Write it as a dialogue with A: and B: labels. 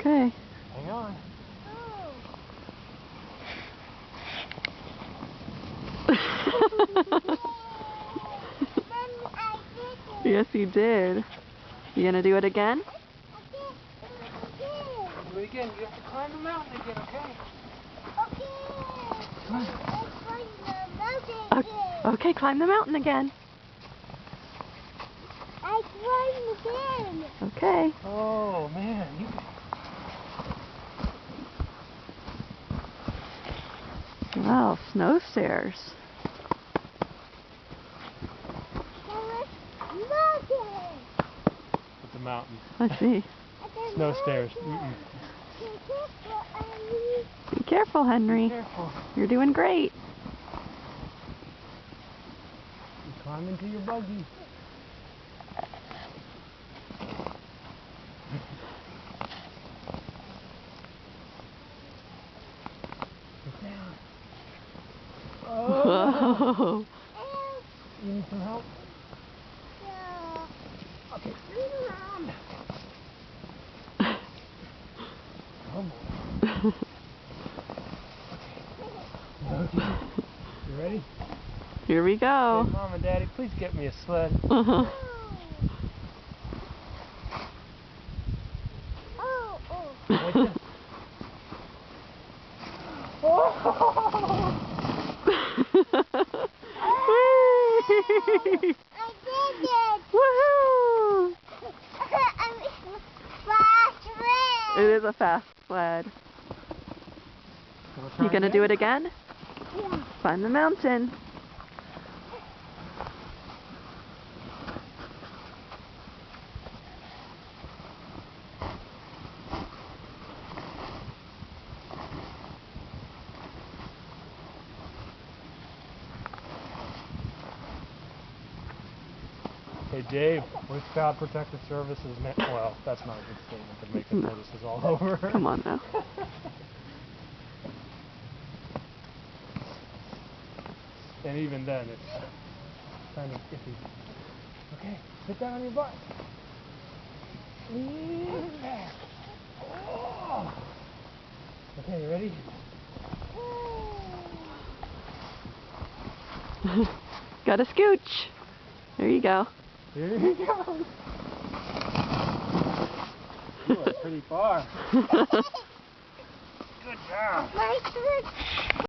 A: Okay.
B: Hang on.
A: Yes, you did. You gonna do it again?
B: Do it again. You have to climb the mountain again, okay?
A: Okay, climb the mountain again.
C: I climbed again.
A: Okay.
B: Oh, man.
A: Wow, snow stairs.
B: It's a mountain.
A: I see.
B: Snow stairs.
A: Be careful, Henry.
B: Be careful.
A: You're doing great.
B: You climb into your buggy. Get down.
A: Whoa.
B: You need some help?
C: Yeah.
B: Okay, spin around. Oh boy. Okay. You ready?
A: Here we go.
B: Hey, Mom and Daddy, please get me a sled.
A: Uh-huh.
B: Like this. Oh!
C: I did it!
A: Woohoo!
C: Fast sled!
A: It is a fast sled. You gonna do it again?
C: Yeah.
A: Climb the mountain.
B: Hey Dave, where's Child Protective Services? Well, that's not a good statement to make until this is all over.
A: Come on now.
B: And even then, it's kind of iffy. Okay, sit down on your butt. Lean back. Oh. Okay, you ready?
A: Got a scooch. There you go.
B: Here you go. You went pretty far. Good job.
C: My foot.